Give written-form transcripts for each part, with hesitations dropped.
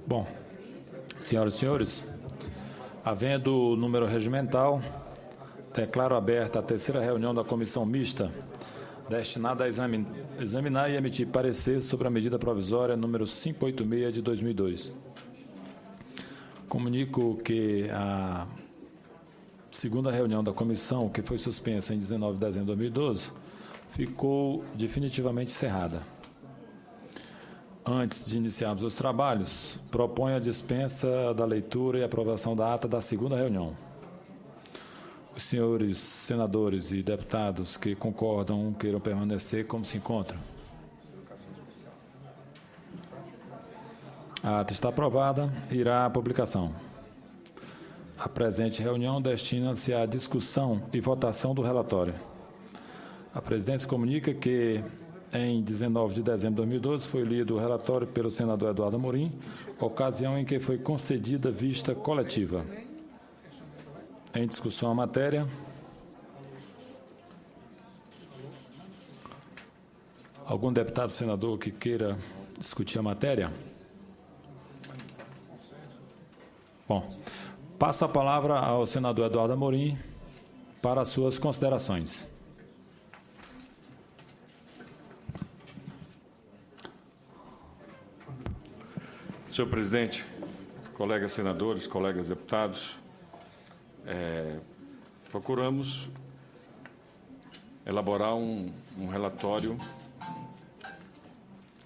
Bom, senhoras e senhores, havendo número regimental, declaro aberta a terceira reunião da Comissão Mista, destinada a examinar e emitir parecer sobre a medida provisória número 586 de 2002. Comunico que a segunda reunião da comissão, que foi suspensa em 19 de dezembro de 2012, ficou definitivamente encerrada. Antes de iniciarmos os trabalhos, proponho a dispensa da leitura e aprovação da ata da segunda reunião. Os senhores senadores e deputados que concordam queiram permanecer como se encontram. A ata está aprovada e irá à publicação. A presente reunião destina-se à discussão e votação do relatório. A presidência comunica que, em 19 de dezembro de 2012, foi lido o relatório pelo senador Eduardo Amorim, ocasião em que foi concedida vista coletiva. Em discussão a matéria. Algum deputado senador que queira discutir a matéria? Bom, passo a palavra ao senador Eduardo Amorim para as suas considerações. Senhor presidente, colegas senadores, colegas deputados, procuramos elaborar um relatório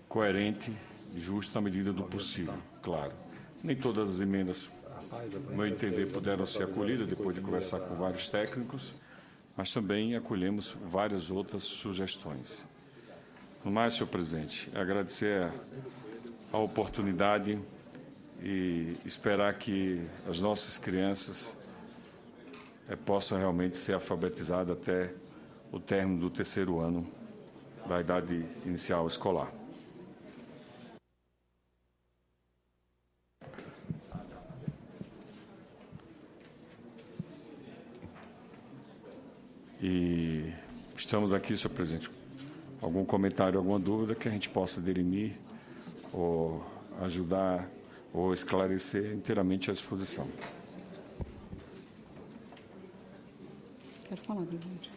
coerente e justo na medida do possível, claro. Nem todas as emendas, no meu entender, puderam ser acolhidas depois de conversar com vários técnicos, mas também acolhemos várias outras sugestões. No mais, senhor presidente, agradecer a oportunidade e esperar que as nossas crianças possam realmente ser alfabetizadas até o término do terceiro ano da idade inicial escolar. E estamos aqui, senhor presidente, algum comentário, alguma dúvida que a gente possa dirimir ou ajudar ou esclarecer inteiramente à disposição. Quero falar, presidente.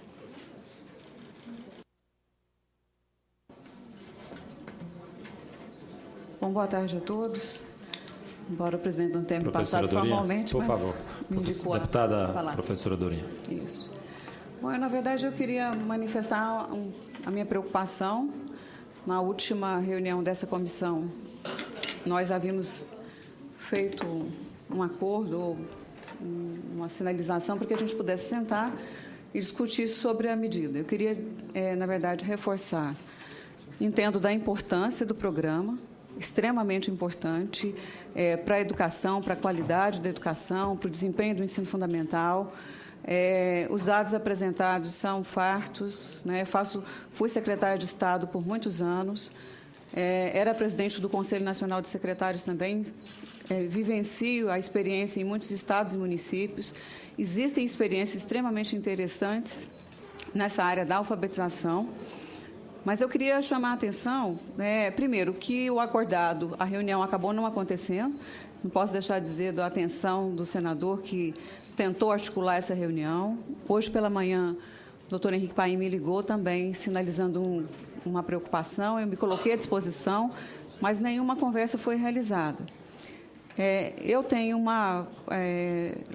Bom, boa tarde a todos. Embora o presidente não tenha me passado formalmente, por favor. Me indicou Deputada professora Dorinha. Isso. Bom, na verdade, eu queria manifestar a minha preocupação. Na última reunião dessa comissão, nós havíamos feito um acordo, uma sinalização para que a gente pudesse sentar e discutir sobre a medida. Eu queria, na verdade, reforçar. Entendo da importância do programa, extremamente importante para a educação, para a qualidade da educação, para o desempenho do ensino fundamental. Os dados apresentados são fartos, né? Fui secretária de Estado por muitos anos, era presidente do Conselho Nacional de Secretários também, vivencio a experiência em muitos estados e municípios. Existem experiências extremamente interessantes nessa área da alfabetização, mas eu queria chamar a atenção, primeiro, que o acordado, a reunião acabou não acontecendo, não posso deixar de dizer da atenção do senador que tentou articular essa reunião. Hoje pela manhã, o doutor Henrique Paim me ligou também, sinalizando uma preocupação. Eu me coloquei à disposição, mas nenhuma conversa foi realizada. Eu tenho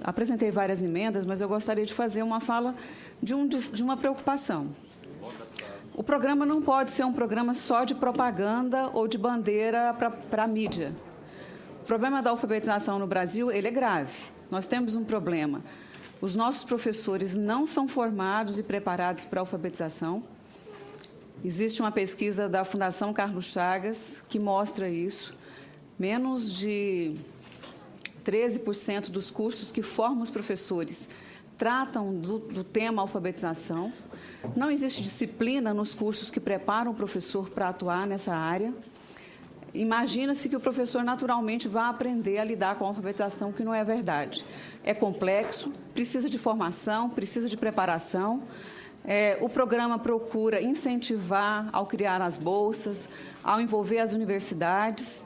apresentei várias emendas, mas eu gostaria de fazer uma fala de uma preocupação. O programa não pode ser um programa só de propaganda ou de bandeira para a mídia. O problema da alfabetização no Brasil, ele é grave. Nós temos um problema. Os nossos professores não são formados e preparados para a alfabetização. Existe uma pesquisa da Fundação Carlos Chagas que mostra isso. Menos de 13% dos cursos que formam os professores tratam do tema alfabetização. Não existe disciplina nos cursos que preparam o professor para atuar nessa área. Imagina-se que o professor naturalmente vai aprender a lidar com a alfabetização, que não é verdade. É complexo, precisa de formação, precisa de preparação. O programa procura incentivar ao criar as bolsas, ao envolver as universidades.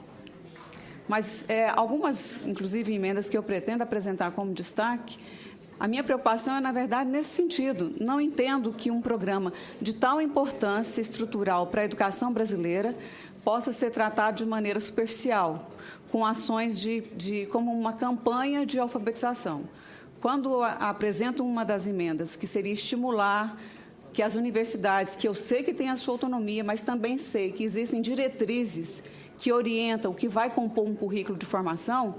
Mas algumas, inclusive, emendas que eu pretendo apresentar como destaque, a minha preocupação é, na verdade, nesse sentido. Não entendo que um programa de tal importância estrutural para a educação brasileira possa ser tratado de maneira superficial, com ações como uma campanha de alfabetização. Quando apresento uma das emendas, que seria estimular que as universidades, que eu sei que têm a sua autonomia, mas também sei que existem diretrizes que orientam, que vai compor um currículo de formação,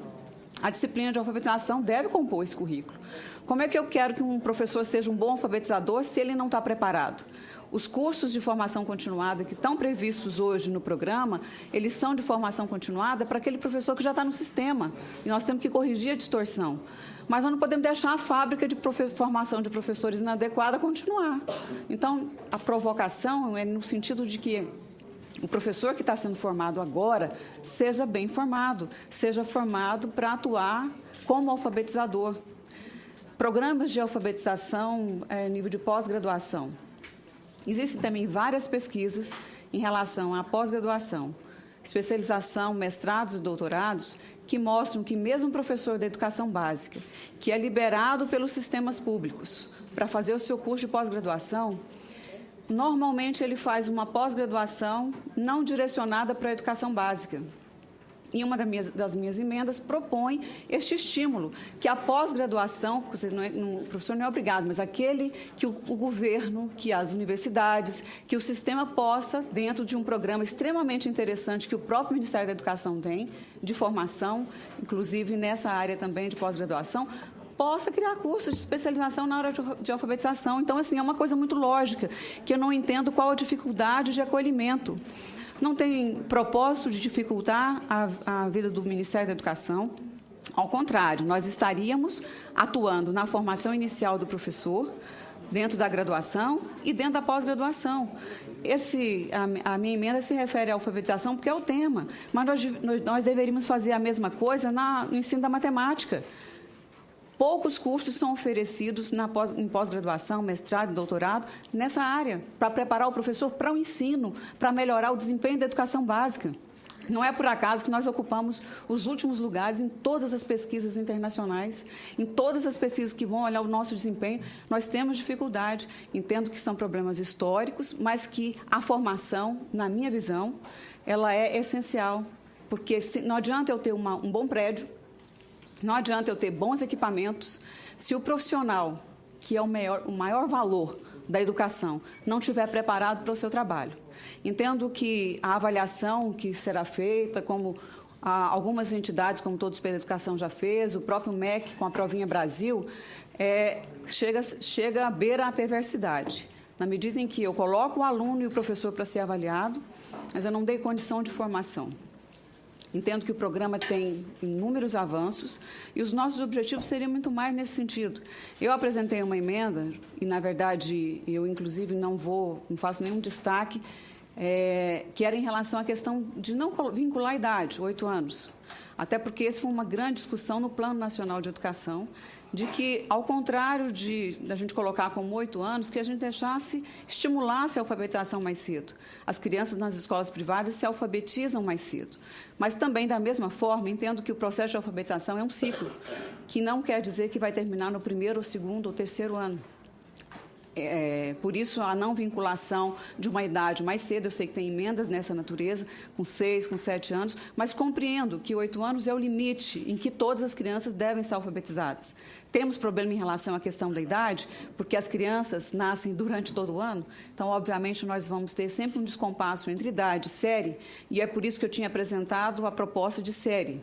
a disciplina de alfabetização deve compor esse currículo. Como é que eu quero que um professor seja um bom alfabetizador se ele não está preparado? Os cursos de formação continuada que estão previstos hoje no programa, eles são de formação continuada para aquele professor que já está no sistema. E nós temos que corrigir a distorção. Mas nós não podemos deixar a fábrica de formação de professores inadequada continuar. Então, a provocação é no sentido de que o professor que está sendo formado agora seja bem formado, seja formado para atuar como alfabetizador. Programas de alfabetização nível de pós-graduação. Existem também várias pesquisas em relação à pós-graduação, especialização, mestrados e doutorados, que mostram que mesmo um professor da educação básica, que é liberado pelos sistemas públicos para fazer o seu curso de pós-graduação, normalmente ele faz uma pós-graduação não direcionada para a educação básica. E uma das minhas emendas propõe este estímulo, que a pós-graduação, o professor não é obrigado, mas aquele que o governo, que as universidades, que o sistema possa, dentro de um programa extremamente interessante que o próprio Ministério da Educação tem, de formação, inclusive nessa área também de pós-graduação, possa criar cursos de especialização na área de alfabetização. Então, assim, é uma coisa muito lógica, que eu não entendo qual a dificuldade de acolhimento. Não tem propósito de dificultar a vida do Ministério da Educação. Ao contrário, nós estaríamos atuando na formação inicial do professor, dentro da graduação e dentro da pós-graduação. A minha emenda se refere à alfabetização porque é o tema, mas nós deveríamos fazer a mesma coisa no ensino da matemática. Poucos cursos são oferecidos em pós-graduação, mestrado e doutorado nessa área, para preparar o professor para o ensino, para melhorar o desempenho da educação básica. Não é por acaso que nós ocupamos os últimos lugares em todas as pesquisas internacionais, em todas as pesquisas que vão olhar o nosso desempenho, nós temos dificuldade. Entendo que são problemas históricos, mas que a formação, na minha visão, ela é essencial, porque não adianta eu ter um bom prédio, não adianta eu ter bons equipamentos, se o profissional, que é o maior valor da educação, não estiver preparado para o seu trabalho. Entendo que a avaliação que será feita, como algumas entidades, como Todos pela Educação já fez, o próprio MEC com a Provinha Brasil, chega à beira a perversidade. Na medida em que eu coloco o aluno e o professor para ser avaliado, mas eu não dei condição de formação. Entendo que o programa tem inúmeros avanços e os nossos objetivos seriam muito mais nesse sentido. Eu apresentei uma emenda e, na verdade, eu, inclusive, não faço nenhum destaque, que era em relação à questão de não vincular a idade, 8 anos. Até porque essa foi uma grande discussão no Plano Nacional de Educação, de que, ao contrário da gente colocar como 8 anos, que a gente estimulasse a alfabetização mais cedo. As crianças nas escolas privadas se alfabetizam mais cedo. Mas também, da mesma forma, entendo que o processo de alfabetização é um ciclo, que não quer dizer que vai terminar no 1º, ou 2º ou 3º ano. Por isso, a não vinculação de uma idade mais cedo, eu sei que tem emendas nessa natureza, com 6, com 7 anos, mas compreendo que 8 anos é o limite em que todas as crianças devem estar alfabetizadas. Temos problema em relação à questão da idade, porque as crianças nascem durante todo o ano, então, obviamente, nós vamos ter sempre um descompasso entre idade e série, e é por isso que eu tinha apresentado a proposta de série.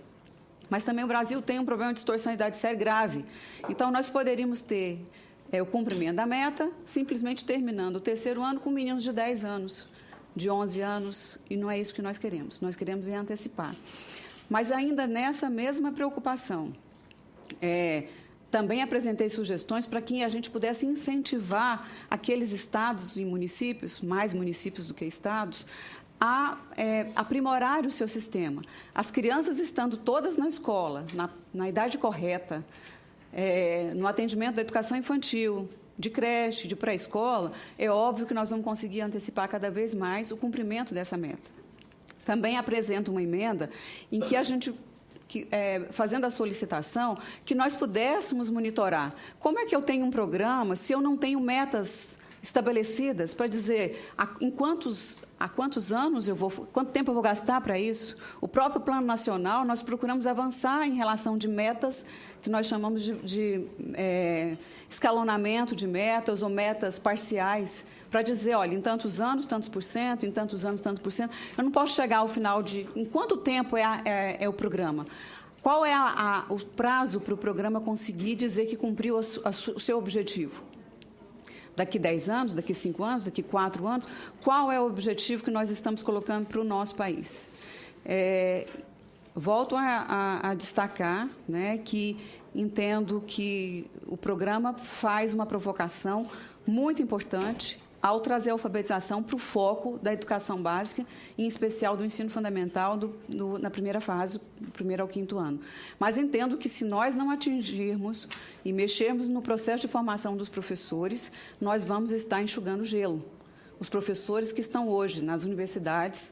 Mas também o Brasil tem um problema de distorção de idade série grave. Então, nós poderíamos ter o cumprimento da meta, simplesmente terminando o 3º ano com meninos de 10 anos, de 11 anos, e não é isso que nós queremos. Nós queremos antecipar. Mas ainda nessa mesma preocupação, também apresentei sugestões para que a gente pudesse incentivar aqueles estados e municípios, mais municípios do que estados, a aprimorar o seu sistema. As crianças estando todas na escola, na idade correta, no atendimento da educação infantil, de creche, de pré-escola, é óbvio que nós vamos conseguir antecipar cada vez mais o cumprimento dessa meta. Também apresento uma emenda em que a gente fazendo a solicitação, que nós pudéssemos monitorar. Como é que eu tenho um programa se eu não tenho metas estabelecidas para dizer há quantos anos quanto tempo eu vou gastar para isso? O próprio Plano Nacional, nós procuramos avançar em relação de metas que nós chamamos de escalonamento de metas ou metas parciais, para dizer, olha, em tantos anos, tantos por cento, em tantos anos, tantos por cento. Eu não posso chegar ao final de... Em quanto tempo é o programa? Qual é o prazo para o programa conseguir dizer que cumpriu o seu objetivo? Daqui 10 anos, daqui 5 anos, daqui 4 anos, qual é o objetivo que nós estamos colocando para o nosso país? Volto a destacar, né, que entendo que o programa faz uma provocação muito importante ao trazer a alfabetização para o foco da educação básica, em especial do ensino fundamental na primeira fase, do 1º ao 5º ano. Mas entendo que, se nós não atingirmos e mexermos no processo de formação dos professores, nós vamos estar enxugando gelo. Os professores que estão hoje nas universidades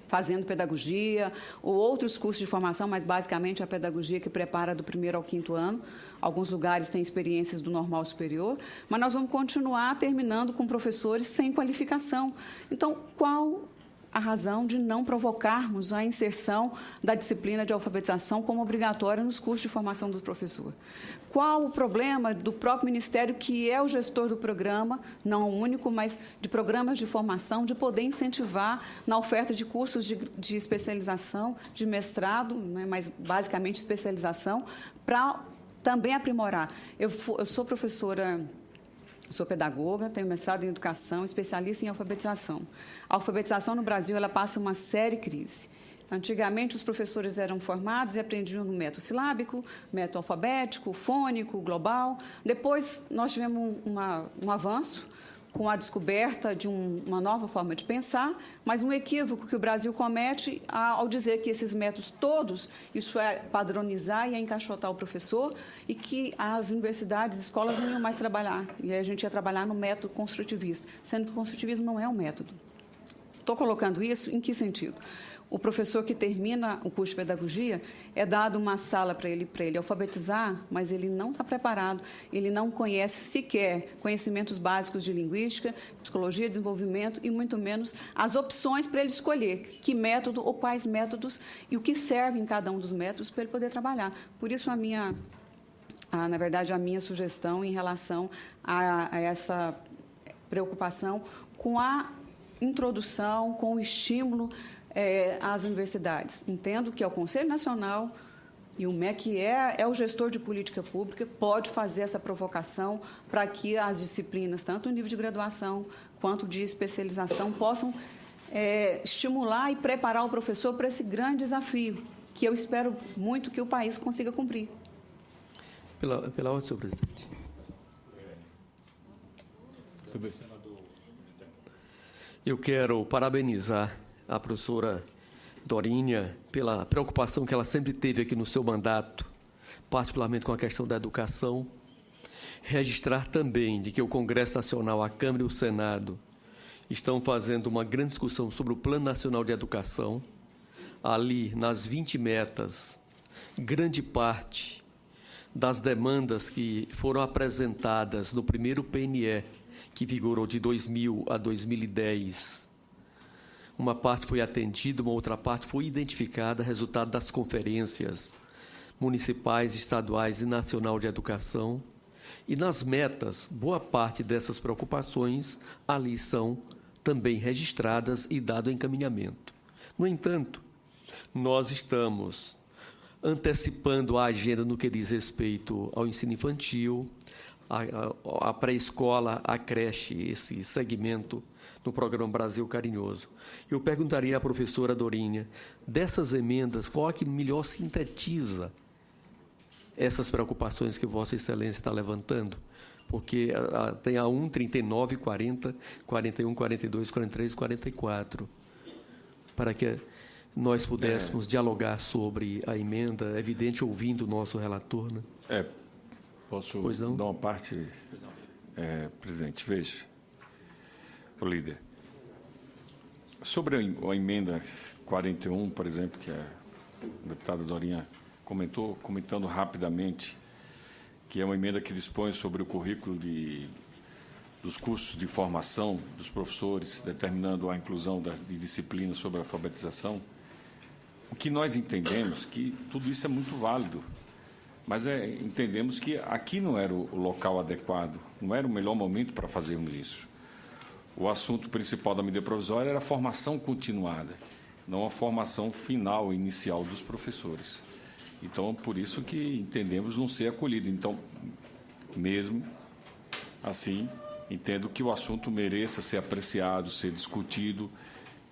fazendo pedagogia ou outros cursos de formação, mas basicamente a pedagogia que prepara do 1º ao 5º ano. Alguns lugares têm experiências do normal superior, mas nós vamos continuar terminando com professores sem qualificação. Então, qual a razão de não provocarmos a inserção da disciplina de alfabetização como obrigatória nos cursos de formação do professor? Qual o problema do próprio Ministério, que é o gestor do programa, não o único, mas de programas de formação, de poder incentivar na oferta de cursos de especialização, de mestrado, né, mas basicamente especialização, para também aprimorar? Eu sou professora... Sou pedagoga, tenho mestrado em educação, especialista em alfabetização. A alfabetização no Brasil, ela passa uma séria crise. Antigamente, os professores eram formados e aprendiam no método silábico, método alfabético, fônico, global. Depois, nós tivemos um avanço com a descoberta de uma nova forma de pensar, mas um equívoco que o Brasil comete ao dizer que esses métodos todos, isso é padronizar e é encaixotar o professor, e que as universidades, escolas não iam mais trabalhar, e aí a gente ia trabalhar no método construtivista, sendo que o construtivismo não é um método. Estou colocando isso em que sentido? O professor que termina o curso de pedagogia é dado uma sala para ele alfabetizar, mas ele não está preparado, ele não conhece sequer conhecimentos básicos de linguística, psicologia, desenvolvimento e muito menos as opções para ele escolher que método ou quais métodos e o que serve em cada um dos métodos para ele poder trabalhar. Por isso, na verdade, a minha sugestão em relação a essa preocupação com a introdução, com o estímulo às universidades. Entendo que é o Conselho Nacional e o MEC é o gestor de política pública, pode fazer essa provocação para que as disciplinas, tanto no nível de graduação quanto de especialização, possam estimular e preparar o professor para esse grande desafio, que eu espero muito que o país consiga cumprir. Pela ordem, senhor presidente. Eu quero parabenizar a professora Dorinha pela preocupação que ela sempre teve aqui no seu mandato, particularmente com a questão da educação. Registrar também de que o Congresso Nacional, a Câmara e o Senado estão fazendo uma grande discussão sobre o Plano Nacional de Educação. Ali, nas 20 metas, grande parte das demandas que foram apresentadas no primeiro PNE, que vigorou de 2000 a 2010, uma parte foi atendida, uma outra parte foi identificada, resultado das conferências municipais, estaduais e nacional de educação. E nas metas, boa parte dessas preocupações ali são também registradas e dado encaminhamento. No entanto, nós estamos antecipando a agenda no que diz respeito ao ensino infantil, a pré-escola, a creche, esse segmento no programa Brasil Carinhoso. Eu perguntaria à professora Dorinha, dessas emendas, qual é que melhor sintetiza essas preocupações que Vossa Excelência está levantando? Porque tem a 1, 39, 40, 41, 42, 43 e 44, para que nós pudéssemos dialogar sobre a emenda, é evidente, ouvindo o nosso relator, né? Posso dar uma parte, presidente? Veja, o líder. Sobre a emenda 41, por exemplo, que a a deputada Dorinha comentando rapidamente, que é uma emenda que dispõe sobre o currículo dos cursos de formação dos professores, determinando a inclusão de disciplinas sobre alfabetização. O que nós entendemos que tudo isso é muito válido, mas entendemos que aqui não era o local adequado, não era o melhor momento para fazermos isso. O assunto principal da medida provisória era a formação continuada, não a formação final, inicial dos professores. Então, por isso que entendemos não ser acolhido. Então, mesmo assim, entendo que o assunto mereça ser apreciado, ser discutido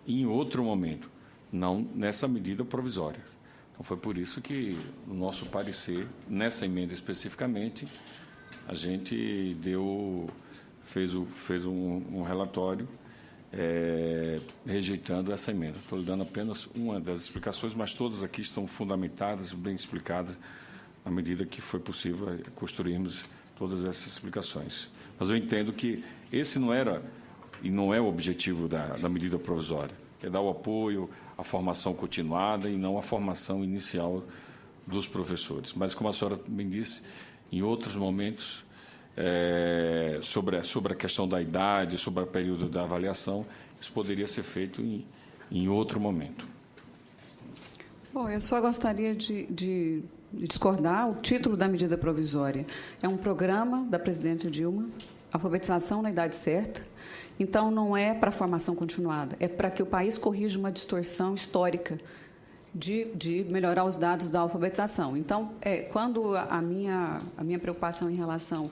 em outro momento, não nessa medida provisória. Então, foi por isso que, no nosso parecer, nessa emenda especificamente, a gente fez um relatório rejeitando essa emenda. Estou lhe dando apenas uma das explicações, mas todas aqui estão fundamentadas, bem explicadas, à medida que foi possível construirmos todas essas explicações. Mas eu entendo que esse não era e não é o objetivo da medida provisória, que é dar o apoio à formação continuada e não à formação inicial dos professores. Mas, como a senhora bem disse, em outros momentos, sobre a questão da idade, sobre o período da avaliação, isso poderia ser feito em outro momento. Bom, eu só gostaria de discordar. O título da medida provisória é um programa da presidente Dilma, alfabetização na idade certa. Então, não é para formação continuada, é para que o país corrija uma distorção histórica de melhorar os dados da alfabetização. Então, quando a minha preocupação em relação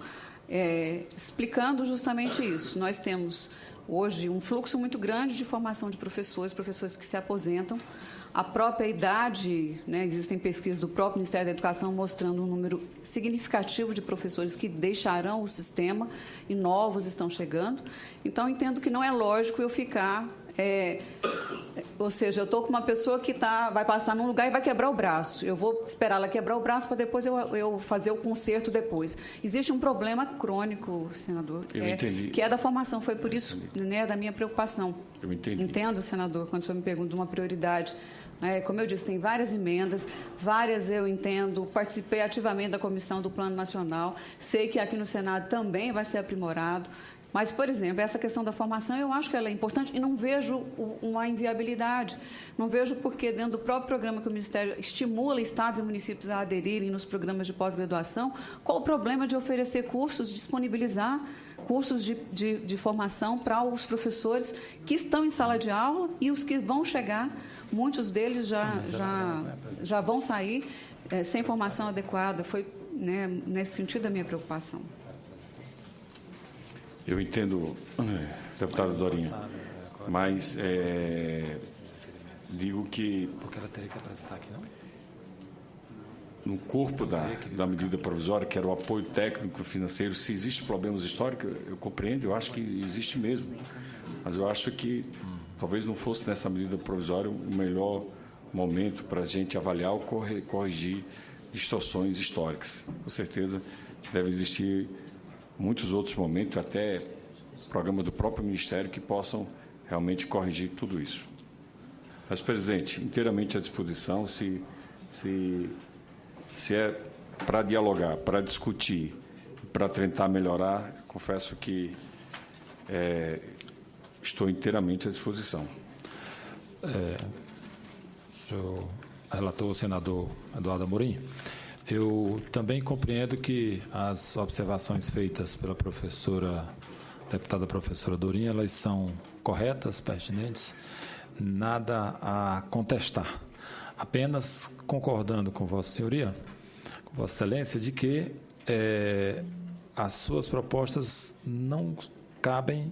explicando justamente isso, nós temos hoje um fluxo muito grande de formação de professores que se aposentam. A própria idade, existem pesquisas do próprio Ministério da Educação mostrando um número significativo de professores que deixarão o sistema e novos estão chegando. Então, entendo que não é lógico eu ficar... ou seja, eu estou com uma pessoa que vai passar num lugar e vai quebrar o braço. Eu vou esperar ela quebrar o braço para depois eu fazer o conserto depois. Existe um problema crônico, senador, que é da formação. Foi por isso da minha preocupação. Eu entendi. Entendo, senador, quando o senhor me pergunta de uma prioridade. Como eu disse, tem várias emendas, várias eu entendo, participei ativamente da comissão do Plano Nacional, sei que aqui no Senado também vai ser aprimorado. Mas, por exemplo, essa questão da formação, eu acho que ela é importante e não vejo uma inviabilidade. Não vejo porque, dentro do próprio programa que o Ministério estimula estados e municípios a aderirem nos programas de pós-graduação, qual o problema de oferecer cursos, disponibilizar cursos de formação para os professores que estão em sala de aula e os que vão chegar, muitos deles já vão sair sem formação adequada. Foi nesse sentido a minha preocupação. Eu entendo, deputada Dorinha, mas digo que... Porque ela teria que apresentar aqui, não? No corpo da medida provisória, que era o apoio técnico financeiro, se existe problemas históricos, eu compreendo, eu acho que existe mesmo. Mas eu acho que talvez não fosse nessa medida provisória o melhor momento para a gente avaliar ou corrigir distorções históricas. Com certeza deve existir muitos outros momentos, até programas do próprio Ministério, que possam realmente corrigir tudo isso. Mas, presidente, inteiramente à disposição, se é para dialogar, para discutir, para tentar melhorar, confesso que estou inteiramente à disposição. Senhor relator, senador Eduardo Amorim, eu também compreendo que as observações feitas pela deputada professora Dorinha, elas são corretas, pertinentes, nada a contestar. Apenas concordando com Vossa Senhoria, com Vossa Excelência, de que as suas propostas não cabem,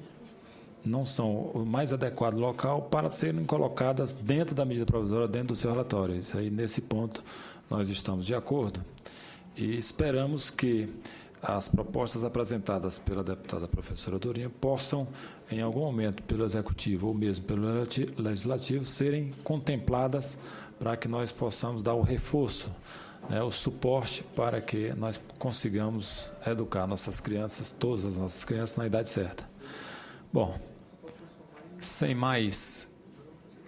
não são o mais adequado local para serem colocadas dentro da medida provisória, dentro do seu relatório. Isso aí, nesse ponto, nós estamos de acordo e esperamos que as propostas apresentadas pela deputada professora Dorinha possam, em algum momento, pelo Executivo ou mesmo pelo Legislativo, serem contempladas para que nós possamos dar o reforço, o suporte para que nós consigamos educar nossas crianças, todas as nossas crianças, na idade certa. Bom, sem mais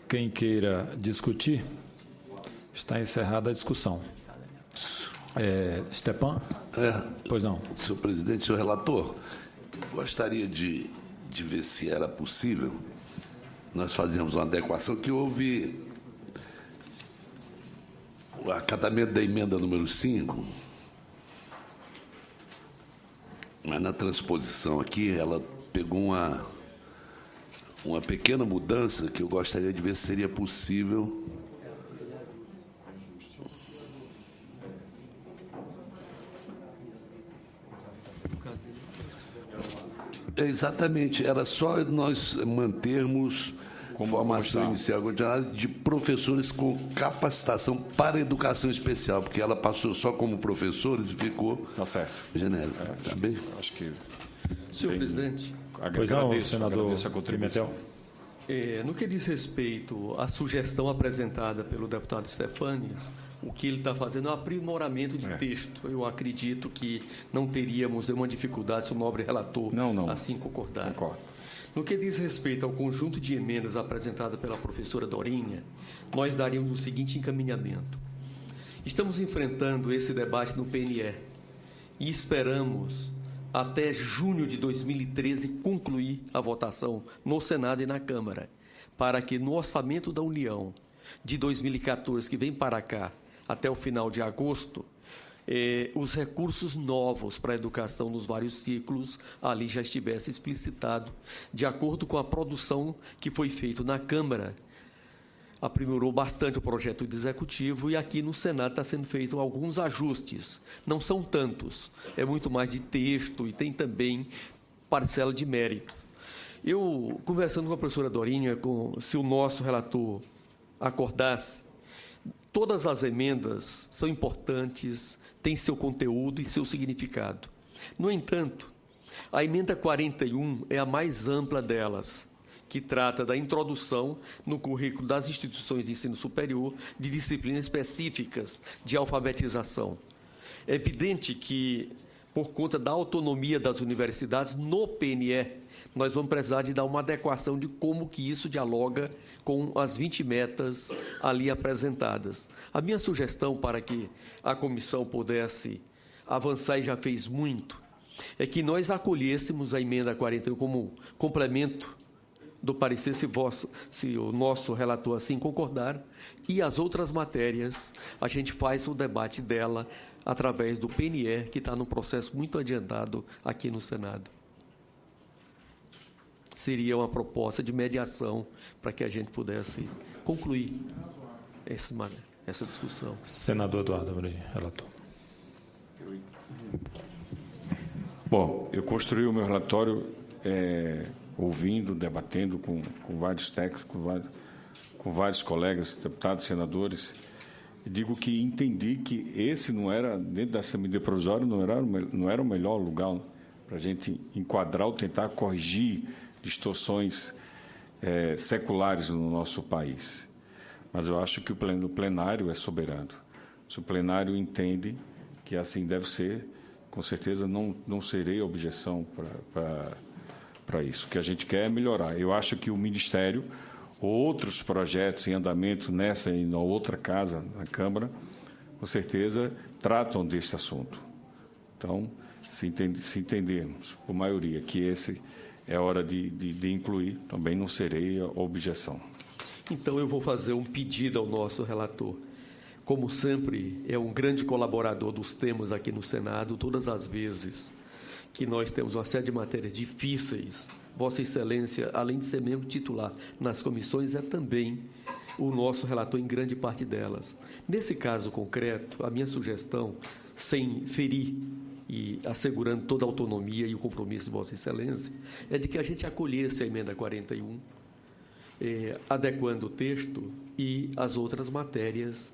quem queira discutir, Está encerrada a discussão. Stepan? Pois não. Senhor presidente, senhor relator, eu gostaria de ver se era possível nós fazermos uma adequação, que houve o acatamento da emenda número 5, mas na transposição aqui ela pegou uma pequena mudança que eu gostaria de ver se seria possível. Exatamente, era só nós mantermos formação inicial de professores com capacitação para educação especial, porque ela passou só como professores e ficou genérico. Tá bem? Acho que... Senhor presidente. Pois não, senador Pimentel. No que diz respeito à sugestão apresentada pelo deputado Stefanias, o que ele está fazendo é um aprimoramento de texto. Eu acredito que não teríamos nenhuma dificuldade se o nobre relator assim concordar. Concordo. No que diz respeito ao conjunto de emendas apresentadas pela professora Dorinha, nós daríamos o seguinte encaminhamento. Estamos enfrentando esse debate no PNE e esperamos, até junho de 2013, concluir a votação no Senado e na Câmara, para que no orçamento da União de 2014, que vem para cá, até o final de agosto, os recursos novos para a educação nos vários ciclos ali já estivesse explicitado, de acordo com a produção que foi feita na Câmara. Aprimorou bastante o projeto do Executivo e aqui no Senado está sendo feito alguns ajustes. Não são tantos, é muito mais de texto e tem também parcela de mérito. Eu, conversando com a professora Dorinha, se o nosso relator acordasse, todas as emendas são importantes, têm seu conteúdo e seu significado. No entanto, a emenda 41 é a mais ampla delas, que trata da introdução no currículo das instituições de ensino superior de disciplinas específicas de alfabetização. É evidente que, por conta da autonomia das universidades, no PNE, nós vamos precisar de dar uma adequação de como que isso dialoga com as 20 metas ali apresentadas. A minha sugestão para que a comissão pudesse avançar, e já fez muito, é que nós acolhêssemos a emenda 41 como complemento do parecer, se o nosso relator assim concordar, e as outras matérias, a gente faz o debate dela através do PNE, que está num processo muito adiantado aqui no Senado. Seria uma proposta de mediação para que a gente pudesse concluir essa discussão. Senador Eduardo Abreu, relator. Bom, eu construí o meu relatório ouvindo, debatendo com vários técnicos, com vários colegas, deputados, senadores. E digo que entendi que esse não era, dentro dessa medida provisória, não era o melhor lugar para a gente enquadrar ou tentar corrigir distorções seculares no nosso país. Mas eu acho que o plenário é soberano. Se o plenário entende que assim deve ser, com certeza não serei objeção para isso. O que a gente quer é melhorar. Eu acho que o Ministério, outros projetos em andamento nessa e na outra casa, na Câmara, com certeza tratam deste assunto. Então, se entendermos, por maioria, que esse é hora de incluir, também não serei objeção. Então, eu vou fazer um pedido ao nosso relator. Como sempre, é um grande colaborador dos temas aqui no Senado, todas as vezes que nós temos uma série de matérias difíceis, Vossa Excelência, além de ser membro titular nas comissões, é também o nosso relator em grande parte delas. Nesse caso concreto, a minha sugestão, sem ferir e assegurando toda a autonomia e o compromisso de Vossa Excelência, é de que a gente acolhesse a emenda 41, adequando o texto e as outras matérias.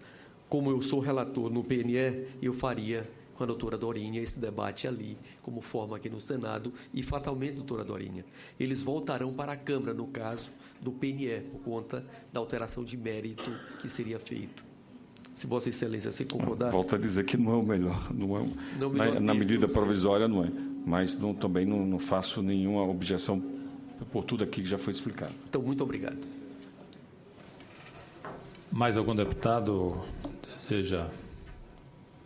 Como eu sou relator no PNE, eu faria com a doutora Dorinha esse debate ali, como forma aqui no Senado, e fatalmente, doutora Dorinha, eles voltarão para a Câmara, no caso do PNE, por conta da alteração de mérito que seria feito. Se Vossa Excelência se concordar... Volto a dizer que não é o melhor, na medida provisória não é, mas também não faço nenhuma objeção por tudo aqui que já foi explicado. Então, muito obrigado. Mais algum deputado Deseja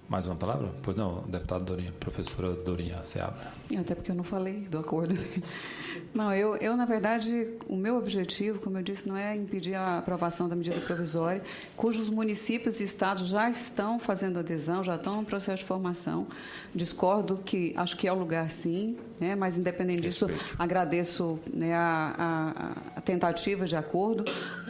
mais uma palavra? Pois não, deputada Dorinha, professora Dorinha Seabra. Até porque eu não falei do acordo. Não, eu, na verdade, o meu objetivo, como eu disse, não é impedir a aprovação da medida provisória, cujos municípios e estados já estão fazendo adesão, já estão no processo de formação. Discordo que acho que é o lugar, sim, né, mas, independente disso, agradeço, né, a tentativa de acordo.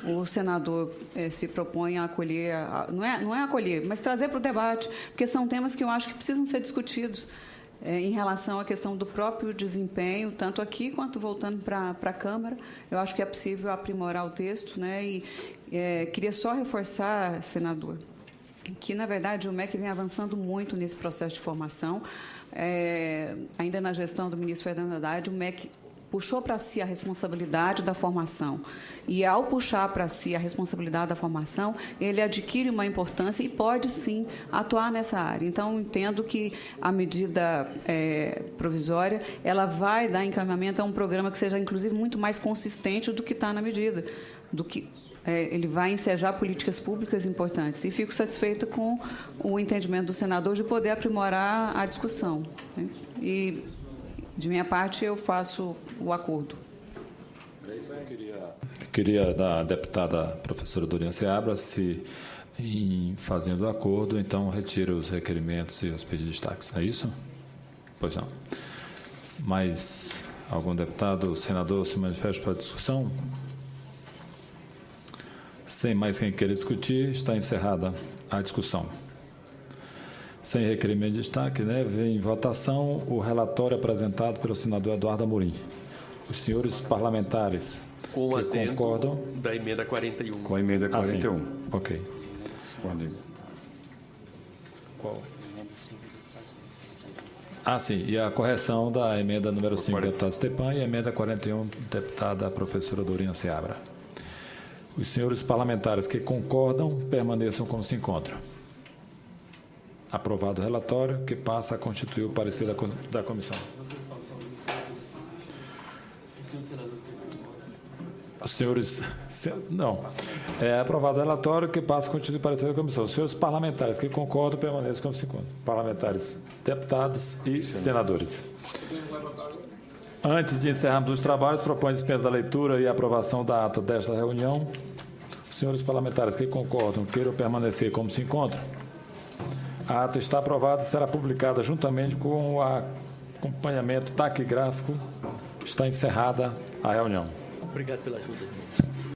O senador se propõe a acolher, não é acolher, mas trazer para o debate, porque são temas que eu acho que precisam ser discutidos. Em relação à questão do próprio desempenho, tanto aqui quanto voltando para a Câmara, eu acho que é possível aprimorar o texto, né? E queria só reforçar, senador, que, na verdade, o MEC vem avançando muito nesse processo de formação. Ainda na gestão do ministro Fernando Haddad, o MEC puxou para si a responsabilidade da formação. E, ao puxar para si a responsabilidade da formação, ele adquire uma importância e pode, sim, atuar nessa área. Então, entendo que a medida provisória ela vai dar encaminhamento a um programa que seja, inclusive, muito mais consistente do que está na medida, do que ele vai ensejar políticas públicas importantes. E fico satisfeita com o entendimento do senador de poder aprimorar a discussão, né? E, de minha parte, eu faço o acordo. Queria da deputada professora Dorinha Seabra, se, em fazendo o acordo, então retira os requerimentos e os pedidos de destaques. É isso? Pois não. Mais algum deputado, senador, se manifesta para a discussão? Sem mais quem queira discutir, está encerrada a discussão. Sem requerimento de destaque, né, vem em votação o relatório apresentado pelo senador Eduardo Amorim. Os senhores parlamentares com o que concordam... da emenda 41. Com a emenda 41. Sim. Ok. Qual? Sim. E a correção da emenda número 5, deputado Stepan, e a emenda 41, deputada professora Dorinha Seabra. Os senhores parlamentares que concordam permaneçam como se encontram. Aprovado o relatório, que passa a constituir o parecer da comissão. Os senhores... Não. É aprovado o relatório, que passa a constituir o parecer da comissão. Os senhores parlamentares que concordam permaneçam como se encontram. Parlamentares, deputados e senadores. Antes de encerrarmos os trabalhos, proponho a dispensa da leitura e aprovação da ata desta reunião. Os senhores parlamentares que concordam queiram permanecer como se encontram. A ata está aprovada e será publicada juntamente com o acompanhamento taquigráfico. Está encerrada a reunião. Obrigado pela ajuda, irmão.